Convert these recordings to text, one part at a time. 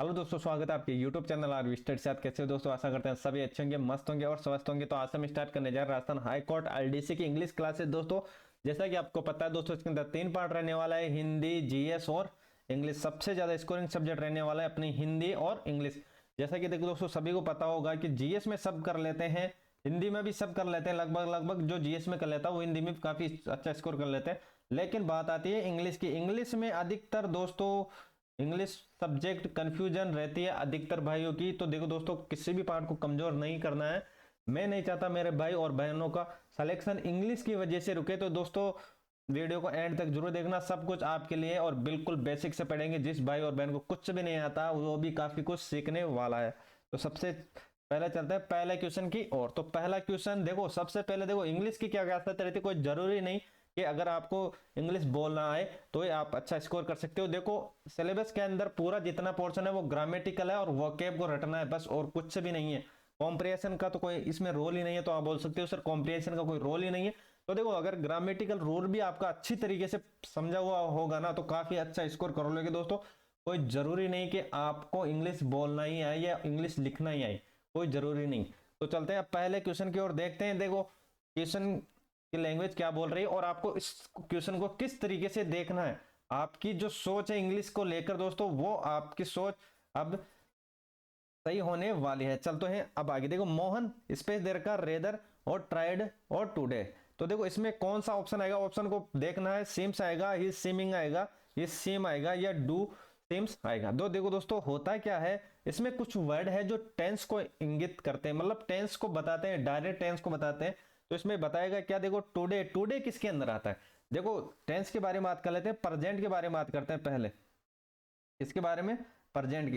Hello दोस्तों, स्वागत है आपके YouTube चैनल आर स्टडी के साथ। कैसे हो दोस्तों? आशा करते हैं सभी अच्छे होंगे, मस्त होंगे और स्वस्थ होंगे। तो आज हम स्टार्ट करने जा रहे हैं राजस्थान हाई कोर्ट आरडीसी की इंग्लिश क्लासेस दोस्तों। जैसा कि आपको पता है दोस्तों, इसके अंदर 3 पार्ट रहने वाला है, हिंदी, जीएस और इंग्लिश। सबसे ज्यादा स्कोरिंग सब्जेक्ट रहने वाला है अपनी हिंदी और इंग्लिश। जैसा कि देखो दोस्तों, सभी को पता होगा कि जीएस में सब कर लेते हैं, हिंदी में भी सब कर लेते हैं, लगभग जो जीएस में कर लेता है वो हिंदी में काफी अच्छा स्कोर कर लेते हैं। लेकिन बात आती है इंग्लिश की। इंग्लिश में अधिकतर दोस्तों इंग्लिश सब्जेक्ट कंफ्यूजन रहती है अधिकतर भाइयों की। तो देखो दोस्तों, किसी भी पार्ट को कमजोर नहीं करना है। मैं नहीं चाहता मेरे भाई और बहनों का सिलेक्शन इंग्लिश की वजह से रुके। तो दोस्तों वीडियो को एंड तक जरूर देखना, सब कुछ आपके लिए और बिल्कुल बेसिक से पढ़ेंगे। जिस भाई और बहन को कुछ भी नहीं आता वो भी काफी कुछ सीखने वाला है। तो सबसे पहले चलते हैं पहले क्वेश्चन की ओर। तो पहला क्वेश्चन देखो, सबसे पहले देखो इंग्लिश की क्या खासियत रहती है। कोई जरूरी नहीं कि अगर आपको इंग्लिश बोलना आए तो ही आप अच्छा स्कोर कर सकते हो। देखो सिलेबस के अंदर पूरा जितना पोर्शन है वो ग्रामेटिकल है और वोकैब को रटना है बस, और कुछ भी नहीं है। कॉम्प्रिहेंशन का तो कोई इसमें रोल ही नहीं है। तो आप बोल सकते हो सर कॉम्प्रिहेंशन का कोई रोल ही नहीं है। तो देखो, अगर ग्रामेटिकल रूल भी आपका अच्छी तरीके से समझा हुआ होगा ना तो काफी अच्छा स्कोर कर लोगे दोस्तों। कोई जरूरी नहीं कि आपको इंग्लिश बोलना ही आए या इंग्लिश लिखना ही आए, कोई जरूरी नहीं। तो चलते हैं पहले क्वेश्चन की ओर, देखते हैं। देखो क्वेश्चन की लैंग्वेज क्या बोल रही है और आपको इस क्वेश्चन को किस तरीके से देखना है। आपकी जो सोच है इंग्लिश को लेकर दोस्तों, वो आपकी सोच अब सही होने वाली है। चलते हैं अब आगे। देखो मोहन स्पेस देर का रेदर और ट्राइड और टुडे। तो देखो इसमें कौन सा ऑप्शन आएगा, ऑप्शन को देखना है। सीम्स आएगा, ही सीमिंग आएगा, ही सीम आएगा या डू सीम्स आएगा। दो देखो दोस्तों, होता क्या है, इसमें कुछ वर्ड है जो टेंस को इंगित करते हैं, मतलब टेंस को बताते हैं, डायरेक्ट टेंस को बताते हैं। तो इसमें बताएगा क्या, देखो टुडे, टुडे किसके अंदर आता है। देखो टेंस के बारे में बात कर लेते हैं, प्रेजेंट के बारे में बात करते हैं पहले। इसके बारे में प्रेजेंट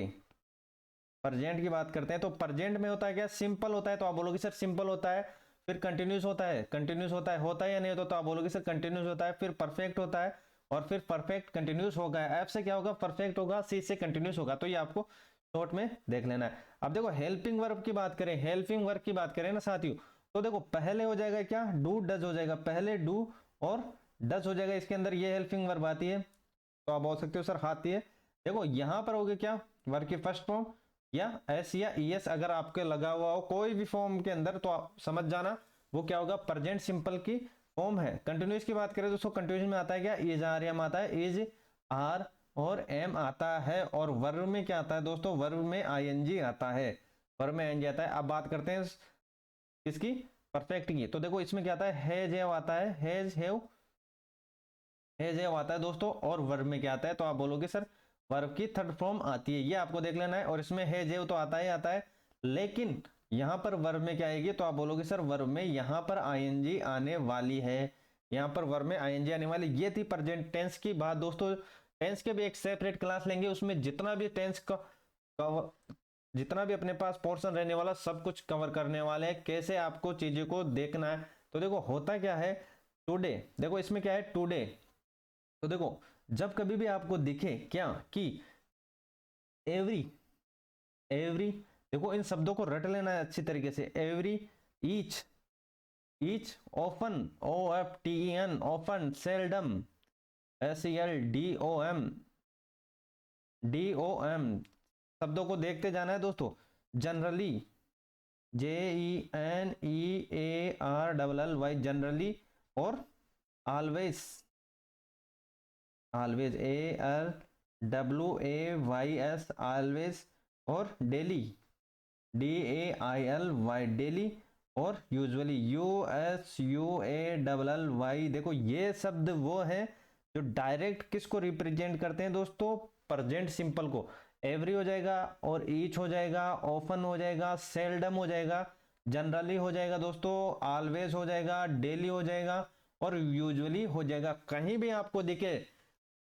की बात करते हैं। तो प्रेजेंट में होता है क्या, सिंपल होता है। तो आप बोलोगे सर सिंपल होता है। फिर कंटिन्यूस होता है, कंटिन्यूस होता है या नहीं होता। तो आप बोलोगे सर कंटिन्यूस होता है। फिर परफेक्ट होता है और फिर परफेक्ट कंटिन्यूस होगा। एफ से क्या होगा, परफेक्ट होगा। सी से कंटिन्यूस होगा। तो ये आपको शॉर्ट में देख लेना है। अब देखो हेल्पिंग वर्ब की बात करें, हेल्पिंग वर्ब की बात करें ना साथियों, तो देखो पहले हो जाएगा क्या, डू डज हो जाएगा। पहले डू और डज हो जाएगा, इसके अंदर ये हेल्पिंग वर्ब आती है। तो आप बोल सकते हो सर आती है। देखो यहां पर हो गया क्या, वर्ब की फर्स्ट फॉर्म या एस या ईएस अगर आपके लगा हुआ हो कोई भी फॉर्म के अंदर, तो आप समझ जाना वो क्या होगा, प्रेजेंट सिंपल की फॉर्म है। कंटिन्यूस की बात करें दोस्तों, कंटिन्यूस में आता है क्या, इज आर एम आता है, इज आर और एम आता है। और वर्ब में क्या आता है दोस्तों, वर्ब में आईएनजी आता है, वर्ब में आईएनजी आता है। अब बात करते हैं इसकी परफेक्ट की। तो देखो इसमें क्या आता है, हैज हैव आता है, हैज हैव आता है दोस्तों। और वर्ब में क्या आता है, तो आप बोलोगे सर वर्ब की थर्ड फॉर्म आती है, ये आपको देख लेना है। और इसमें हैज हैव तो आता ही आता है, लेकिन यहां पर वर्ब में क्या आएगी, तो आप बोलोगे सर वर्ब में यहां पर आईएनजी आने वाली है। यहां पर वर्ब में आईएनजी आने वाली। ये थी प्रेजेंट टेंस की बात दोस्तों। टेंस के भी एक सेपरेट क्लास लेंगे, उसमें जितना भी टेंस का जितना भी अपने पास पोर्शन रहने वाला सब कुछ कवर करने वाले हैं, कैसे आपको चीजों को देखना है। तो देखो होता क्या है, टुडे, देखो इसमें क्या है टुडे। तो देखो जब कभी भी आपको दिखे क्या कि एवरी, एवरी, देखो इन शब्दों को रट लेना है अच्छी तरीके से। Every, each, each, often, O F T E N, often, seldom, S E L D O M, D O M, शब्दों को देखते जाना है दोस्तों। Generally, J E N E A R double L Y, generally. और always, always, A L W A Y S, always. और daily, D A I L Y, daily. और usually, U S U A double L Y. देखो ये शब्द वो है जो direct किसको रिप्रेजेंट करते हैं दोस्तों, प्रेजेंट सिंपल को। एवरी हो जाएगा और ईच हो जाएगा, ऑफन हो जाएगा, सेल्डम हो जाएगा, जनरली हो जाएगा दोस्तों, ऑलवेज हो जाएगा, डेली हो जाएगा और यूजुअली हो जाएगा। कहीं भी आपको दिखे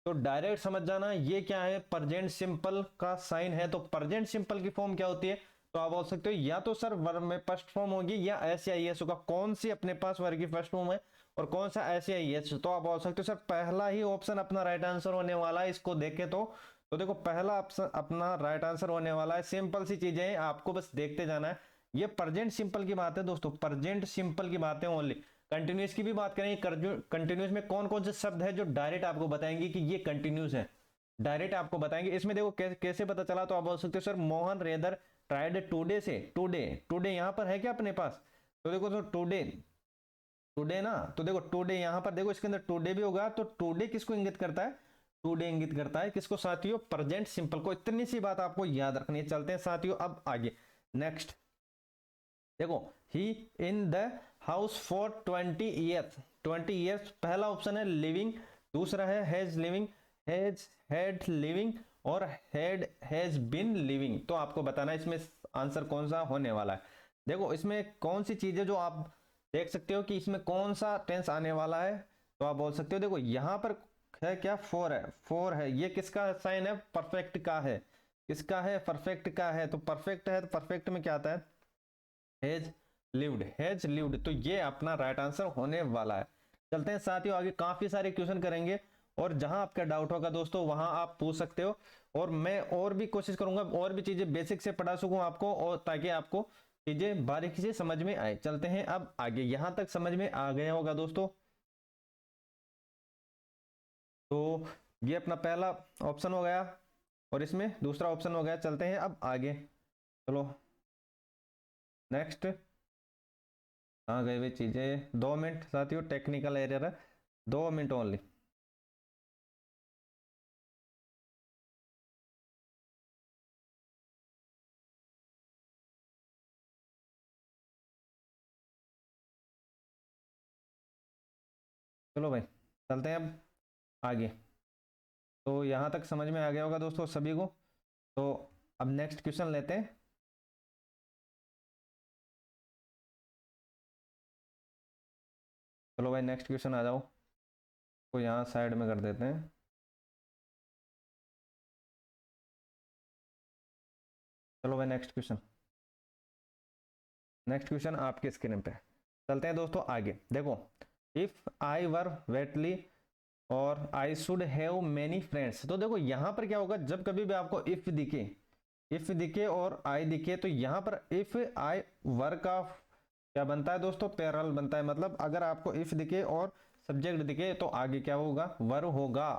तो डायरेक्ट समझ जाना ये क्या है, प्रेजेंट सिंपल का साइन है। तो प्रेजेंट सिंपल की फॉर्म क्या होती है, तो आप बोल सकते हो या तो सर वर्ब में फर्स्ट फॉर्म होगी या एस या ईएस होगा। कौन सी अपने पास वर्ब की फर्स्ट फॉर्म है और कौन सा एस या ईएस, तो आप बोल सकते हो सर पहला ही ऑप्शन अपना राइट आंसर होने वाला है। इसको देखे तो देखो पहला ऑप्शन अपना राइट आंसर होने वाला है। सिंपल सी चीजें हैं, आपको बस देखते जाना है। ये प्रेजेंट सिंपल की बात है दोस्तों, प्रेजेंट सिंपल की बात है ओनली। कंटिन्यूस की भी बात करेंगे, कंटिन्यूस में कौन कौन से शब्द है जो डायरेक्ट आपको बताएंगे कि ये कंटिन्यूस है। डायरेक्ट आपको बताएंगे। इसमें देखो कैसे पता चला, तो आप बोल सकते हो sir Mohan rather tried today से, टुडे टुडे यहाँ पर है क्या अपने पास, तो देखो तो टुडे, टुडे ना, तो देखो टुडे यहाँ पर देखो इसके अंदर टुडे भी होगा, तो टुडे किसको इंगित करता है, टुडे इंगित करता है किसको साथियों, प्रेजेंट सिंपल को। इतनी सी बात आपको याद रखनी है। चलते हैं साथियों अब आगे। नेक्स्ट देखो, he in the house for 20 years, 20 years पहला ऑप्शन है लिविंग, दूसरा है has living, has had living, और हैज बीन लिविंग। तो आपको बताना है इसमें आंसर कौन सा होने वाला है। देखो इसमें कौन सी चीजें जो आप देख सकते हो कि इसमें कौन सा टेंस आने वाला है, तो आप बोल सकते हो देखो यहाँ पर है क्या, फोर है, फोर है, ये किसका साइन है, परफेक्ट का है, किसका है, परफेक्ट का है। तो परफेक्ट है, तो परफेक्ट में क्या आता है, हैज लिव्ड, हैज लिव्ड, तो ये अपना राइट आंसर होने वाला है। चलते हैं साथियों आगे, काफी सारे क्वेश्चन करेंगे, और जहां आपका डाउट होगा दोस्तों वहां आप पूछ सकते हो, और मैं और भी कोशिश करूंगा और भी चीजें बेसिक से पढ़ा सकूं आपको, और ताकि आपको चीजें बारीकी से समझ में आए। चलते हैं अब आगे, यहां तक समझ में आ गया होगा दोस्तों। तो ये अपना पहला ऑप्शन हो गया, और इसमें दूसरा ऑप्शन हो गया। चलते हैं अब आगे, चलो नेक्स्ट। कहाँ गए वे चीजें, 2 मिनट साथियों, टेक्निकल एरर है, 2 मिनट ओनली। चलो भाई चलते हैं अब आगे। तो यहाँ तक समझ में आ गया होगा दोस्तों सभी को। तो अब नेक्स्ट क्वेश्चन लेते हैं। चलो भाई नेक्स्ट क्वेश्चन आ जाओ, तो यहाँ साइड में कर देते हैं। चलो भाई नेक्स्ट क्वेश्चन, नेक्स्ट क्वेश्चन आपके स्क्रीन पे। चलते हैं दोस्तों आगे। देखो, इफ आई वर वेटली और I should have many friends. तो देखो यहाँ पर क्या होगा, जब कभी भी आपको इफ दिखे, इफ दिखे और आई दिखे, तो यहाँ पर इफ आई वर का क्या बनता है दोस्तों, पैरल बनता है। मतलब अगर आपको इफ दिखे और सब्जेक्ट दिखे तो आगे क्या होगा, वर होगा,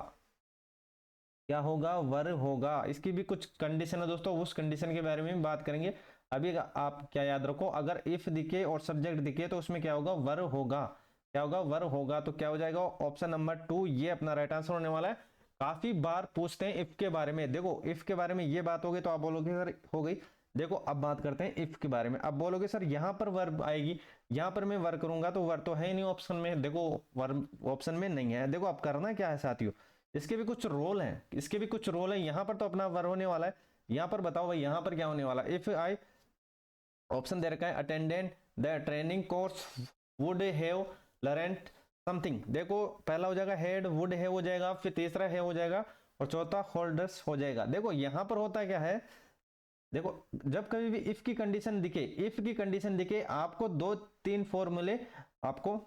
क्या होगा, वर होगा। इसकी भी कुछ कंडीशन है दोस्तों, उस कंडीशन के बारे में बात करेंगे। अभी आप क्या याद रखो, अगर इफ दिखे और सब्जेक्ट दिखे तो उसमें क्या होगा, वर होगा, क्या होगा, वर होगा। तो क्या हो जाएगा, ऑप्शन नंबर 2 ये अपना राइट आंसर होने वाला है। काफी बार पूछते हैं इफ के बारे में। देखो इफ के बारे में ये बात होगी तो आप बोलोगे सर हो गई। देखो अब बात करते हैं इफ के बारे में। अब बोलोगे सर यहाँ पर वर्ब आएगी, यहाँ पर मैं वर्ब करूंगा तो वर्ब तो है ही नहीं ऑप्शन में। देखो वर्ब ऑप्शन में नहीं है। देखो अब करना क्या है साथियों, इसके भी कुछ रोल हैं, इसके भी कुछ रोल है। यहाँ पर तो अपना वर्ब होने वाला है, यहाँ पर बताओ भाई यहाँ पर क्या होने वाला है। इफ आई ऑप्शन दे रखा है, attendant the training course would have learned something. देखो पहला हो जाएगा हेड, वुड है हो जाएगा, फिर तीसरा है हो जाएगा, और चौथा होल्डर्स हो जाएगा। देखो यहाँ पर होता क्या है, देखो जब कभी भी इफ की कंडीशन दिखे, इफ की कंडीशन दिखे, आपको 2-3 फॉर्मूले आपको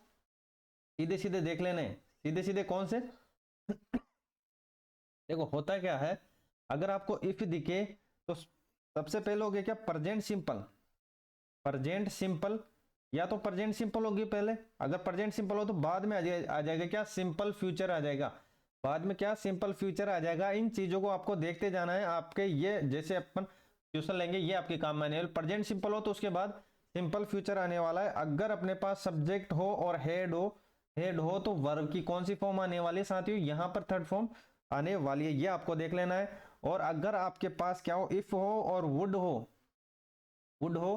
सीधे सीधे देख लेने, सीधे सीधे कौन से देखो होता क्या है, अगर आपको इफ दिखे तो सबसे पहले हो गया क्या, प्रेजेंट सिंपल, प्रेजेंट सिंपल, या तो प्रेजेंट सिंपल होगी पहले। अगर प्रेजेंट सिंपल हो तो बाद में आ जाएगा क्या, सिंपल फ्यूचर आ जाएगा, बाद में क्या, सिंपल फ्यूचर आ जाएगा। इन चीजों को आपको देखते जाना है। आपके ये जैसे अपन क्वेश्चन लेंगे ये आपके काम में आने वाले। प्रेजेंट सिंपल हो तो उसके बाद सिंपल फ्यूचर आने वाला है। अगर अपने पास सब्जेक्ट हो और हेड हो, हेड हो तो वर्ब की कौन सी फॉर्म आने वाली है साथियों, यहाँ पर थर्ड फॉर्म आने वाली है, ये आपको देख लेना है। और अगर आपके पास क्या हो, इफ हो और वुड हो, वुड हो,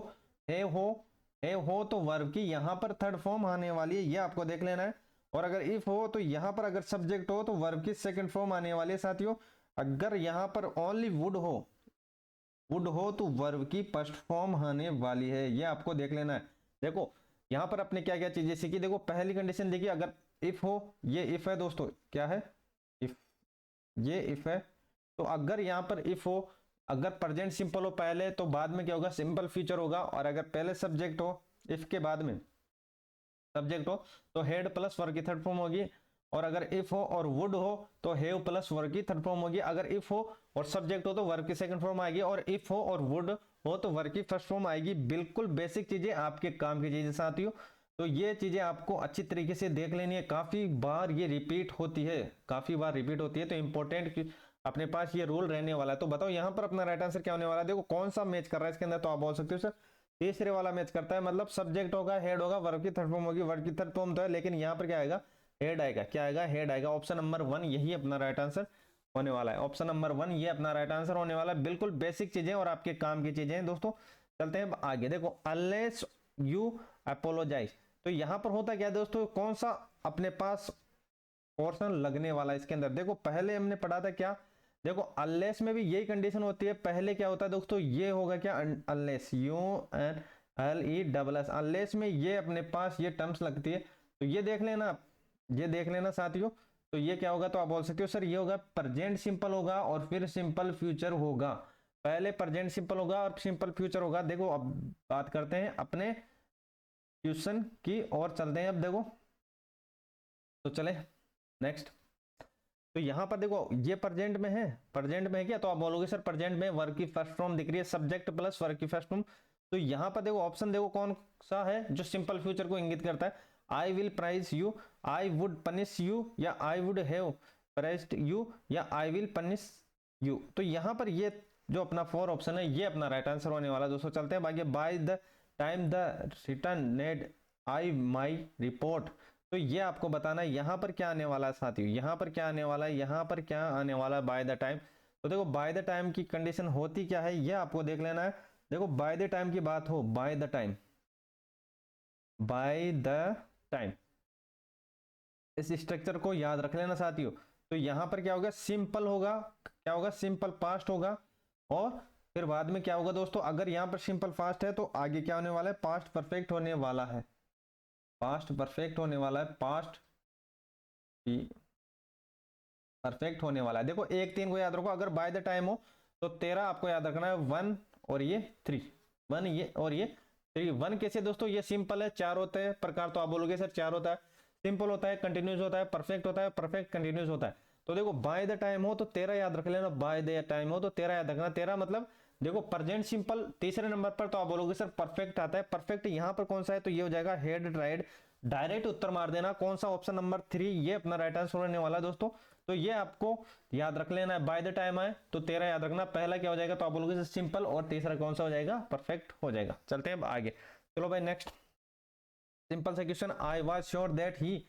है हो, है हो, तो वर्ब की यहाँ पर थर्ड फॉर्म आने वाली है, ये आपको देख लेना है। और अगर इफ हो तो यहाँ पर अगर सब्जेक्ट हो तो वर्ब की सेकंड फॉर्म आने वाली है साथियों। अगर यहाँ पर ओनली वुड हो, वुड हो तो वर्ब की फर्स्ट फॉर्म आने वाली है, ये आपको देख लेना है। देखो यहाँ पर अपने क्या क्या चीजें सीखी, देखो पहली कंडीशन देखिए, अगर इफ हो, ये इफ है दोस्तों, क्या है, इफ, ये इफ है। तो अगर यहाँ पर इफ हो, अगर प्रेजेंट सिंपल हो पहले तो बाद में क्या होगा, सिंपल फ्यूचर होगा। और अगर पहले सब्जेक्ट हो, इफ के बाद में सब्जेक्ट हो तो हेड प्लस वर्ब की थर्ड फॉर्म होगी। और अगर इफ हो और वुड हो तो हैव प्लस वर्ब की थर्ड फॉर्म होगी। अगर इफ हो और सब्जेक्ट हो तो वर्ब की सेकंड फॉर्म आएगी। और इफ हो और वुड हो तो वर्ब की फर्स्ट फॉर्म आएगी। बिल्कुल बेसिक चीजें, आपके काम की चीजें साथियों। तो ये चीजें आपको अच्छी तरीके से देख लेनी है। काफी बार ये रिपीट होती है, काफी बार रिपीट होती है, तो इंपॉर्टेंट अपने पास ये रूल रहने वाला है। तो बताओ यहाँ पर अपना राइट आंसर क्या होने वाला है। देखो कौन सा मैच कर रहा है इसके अंदर, तो आप बोल सकते हो सर तीसरे वाला मैच करता है, मतलब सब्जेक्ट होगा, हेड होगा, वर्ब की थर्ड फॉर्म होगी, वर्ब की थर्ड फॉर्म तो है, लेकिन यहाँ पर क्या आएगा, हेड आएगा। क्या आएगा, हेड आएगा। ऑप्शन नंबर 1 यही अपना राइट आंसर होने वाला है। ऑप्शन नंबर 1 ये अपना राइट आंसर होने वाला है। बिल्कुल बेसिक चीजें और आपके काम की चीजें हैं दोस्तों। चलते हैं आगे। देखो अनलेस यू अपोलोजाइज, तो यहां पर होता क्या है दोस्तों, कौन सा अपने पास पोर्शन लगने वाला है इसके अंदर। देखो पहले हमने पढ़ा था क्या, देखो अनलेस में भी यही कंडीशन होती है। पहले क्या होता है दोस्तों, ये होगा क्या, unless, U N L E double S, unless में ये अपने पास ये टर्म्स लगती है। तो ये देख लेना, ये देख लेना साथियों। तो ये क्या होगा, तो आप बोल सकते हो सर ये होगा प्रेजेंट सिंपल होगा और फिर सिंपल फ्यूचर होगा। पहले प्रेजेंट सिंपल होगा और सिंपल फ्यूचर होगा। देखो अब बात करते हैं अपने क्वेश्चन की और चलते हैं। अब देखो तो चले नेक्स्ट। तो यहां पर देखो ये प्रेजेंट में है, प्रेजेंट में है क्या, तो आप बोलोगे सर प्रेजेंट में वर्ब की फर्स्ट फॉर्म दिख रही है, सब्जेक्ट प्लस वर्ब की फर्स्ट फॉर्म। तो यहां पर देखो ऑप्शन देखो कौन सा है जो सिंपल फ्यूचर को इंगित करता है। I will price you, I would punish you, या I would have priced you, या आई विल पनिश यू। तो यहां पर ये जो अपना 4 ऑप्शन है ये अपना राइट आंसर होने वाला। दोस्तों चलते हैं बाकी। By the time the returned I my report, तो ये आपको बताना है यहाँ पर क्या आने वाला है साथियों, यहाँ पर क्या आने वाला है, यहाँ पर क्या आने वाला है बाय द टाइम। तो देखो बाय द टाइम की कंडीशन होती क्या है, ये आपको देख लेना है। देखो बाय द टाइम की बात हो, bye the time, bye the time, इस स्ट्रक्चर को याद रख लेना साथियों। तो यहां पर क्या होगा, सिंपल होगा, क्या होगा, सिंपल पास्ट होगा। और फिर बाद में क्या होगा दोस्तों, अगर यहां पर सिंपल फास्ट है तो आगे क्या होने वाला है, पास्ट परफेक्ट होने वाला है, पास्ट परफेक्ट होने वाला है, पास्ट परफेक्ट होने वाला है। देखो 1 3 को याद रखो, अगर बाय द टाइम हो तो 13 आपको याद रखना है, 1 और ये 3, 1 ये और ये 3। 1 कैसे दोस्तों, ये सिंपल है, 4 होते हैं प्रकार, तो आप बोलोगे सर 4 होता है, सिंपल होता है, कंटिन्यूस होता है, परफेक्ट होता है, परफेक्ट कंटिन्यूस होता है। तो देखो बाय द टाइम हो तो 13 याद रख लेना, बाय द टाइम हो तो 13 याद रखना। 13 मतलब देखो प्रेजेंट सिंपल तीसरे नंबर पर, तो आप बोलोगे सर परफेक्ट आता है। परफेक्ट यहाँ पर कौन सा है, तो ये हो जाएगा हेड राइट। डायरेक्ट उत्तर मार देना, कौन सा, ऑप्शन नंबर 3 ये अपना राइट आंसर होने वाला दोस्तों। तो ये आपको याद रख लेना है, बाय द टाइम आए तो 13 याद रखना। पहला क्या हो जाएगा, तो आप बोलोगे सिंपल, और तीसरा कौन सा हो जाएगा, परफेक्ट हो जाएगा। चलते हैं आगे। चलो भाई नेक्स्ट सिंपल सा question, I was sure that he,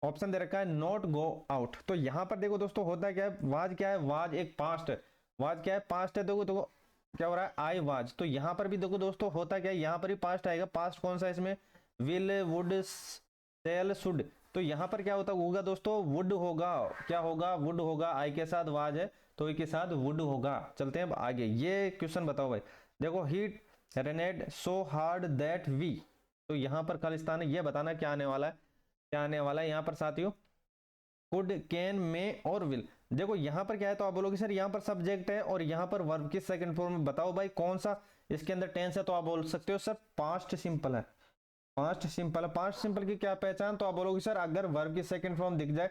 option दे रखा है नॉट गो आउट। तो यहां पर देखो दोस्तों होता क्या है, वाज क्या है, वाज एक पास्ट है, वाज क्या है, पास्ट है। देखो क्या हो रहा है, आई वाज। तो यहां पर भी देखो दोस्तों होता क्या है, यहां पर भी पास्ट आएगा। पास्ट कौन सा है इसमें, विल, वुड, सेल, शुड। तो यहां पर क्या होता होगा दोस्तों, वुड होगा, क्या होगा, वुड होगा। आई के साथ वाज है तो ई के साथ वुड होगा। चलते हैं आगे। ये क्वेश्चन बताओ भाई, देखो ही रेनेड सो हार्ड दैट वी, तो यहां पर खालिस्तान है, ये बताना क्या आने वाला है, क्या आने वाला है यहाँ पर साथियों, कुड, कैन, मे और विल। देखो यहाँ पर क्या है, तो आप बोलोगे सर यहाँ पर सब्जेक्ट है और यहाँ पर वर्ब की सेकंड फॉर्म में, बताओ भाई कौन सा इसके अंदर टेंस है। तो आप बोल सकते हो सर पास्ट सिंपल है, पास्ट सिंपल है। पास्ट सिंपल की क्या पहचान, तो आप बोलोगे सर अगर वर्ब की सेकंड फॉर्म दिख जाए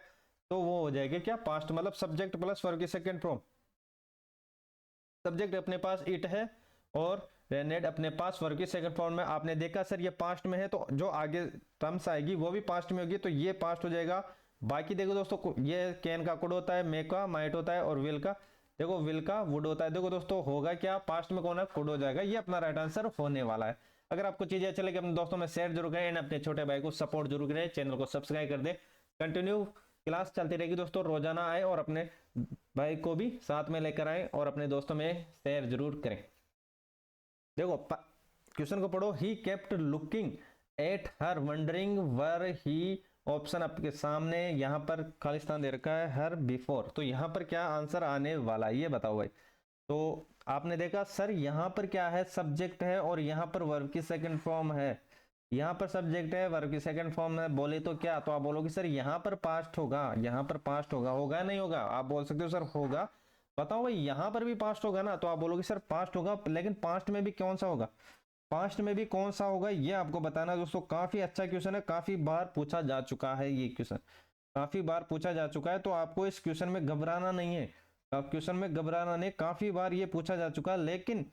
तो वो हो जाएगी क्या, पास्ट, मतलब सब्जेक्ट प्लस वर्ब की सेकंड फॉर्म। सब्जेक्ट अपने पास इट है और रेनेड अपने पास वर्ब की सेकंड फॉर्म में। आपने देखा सर ये पास्ट में है तो जो आगे टर्म्स आएगी वो भी पास्ट में होगी, तो ये पास्ट हो जाएगा। बाकी देखो दोस्तों ये कैन का कुड होता है, मे का माइट होता है, और विल का देखो विल का वुड होता है। देखो दोस्तों होगा क्या, पास्ट में कौन है, कुड हो जाएगा। ये अपना राइट आंसर होने वाला है। अगर आपको चीजें अच्छी लगी अपने दोस्तों में शेयर जरूर करें, अपने छोटे भाई को सपोर्ट जरूर करें, चैनल को सब्सक्राइब कर दे। कंटिन्यू क्लास चलती रहेगी दोस्तों, रोजाना आए और अपने भाई को भी साथ में लेकर आए और अपने दोस्तों में शेयर जरूर करें। देखो क्वेश्चन को पढ़ो, he kept looking at her wondering were he, option आपके सामने यहाँ पर खालिस्तान दे रखा है, हर बिफोर। तो यहाँ पर क्या आंसर आने वाला है ये बताओ भाई। तो आपने देखा सर यहाँ पर क्या है, सब्जेक्ट है और यहाँ पर वर्ब की सेकंड फॉर्म है, यहाँ पर सब्जेक्ट है वर्ब की सेकंड फॉर्म है, बोले तो क्या, तो आप बोलोगे सर यहाँ पर पास्ट होगा, यहाँ पर पास्ट होगा, होगा नहीं होगा, आप बोल सकते हो सर होगा। बताओ भाई यहाँ पर भी पास्ट होगा ना, तो आप बोलोगे सर पास्ट होगा, लेकिन पास्ट में भी कौन सा होगा, पास्ट में भी कौन सा होगा ये आपको बताना दोस्तों। काफी अच्छा क्वेश्चन है, काफी बार पूछा जा चुका है, ये क्वेश्चन काफी बार पूछा जा चुका है, तो आपको इस क्वेश्चन में घबराना नहीं है, क्वेश्चन में घबराना नहीं, काफी बार ये पूछा जा चुका है। लेकिन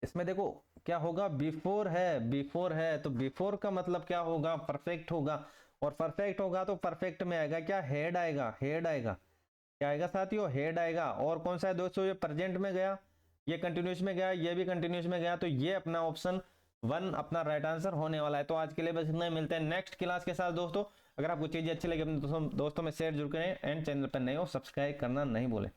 इसमें देखो क्या होगा, बिफोर है, बिफोर है, तो बिफोर का मतलब क्या होगा, परफेक्ट होगा, और परफेक्ट होगा तो परफेक्ट में आएगा क्या, हेड आएगा, हेड आएगा। क्या आएगा साथियों, हेड आएगा। और कौन सा है दोस्तों, ये प्रेजेंट में गया, ये कंटिन्यूस में गया, ये भी कंटिन्यूस में गया, तो ये अपना ऑप्शन 1 अपना राइट आंसर होने वाला है। तो आज के लिए बस इतना ही, मिलते हैं नेक्स्ट क्लास के साथ दोस्तों। अगर आपको चीजें अच्छी लगी अपने दोस्तों में शेयर जरूर करें, एंड चैनल पर नए हो सब्सक्राइब करना नहीं भूलें।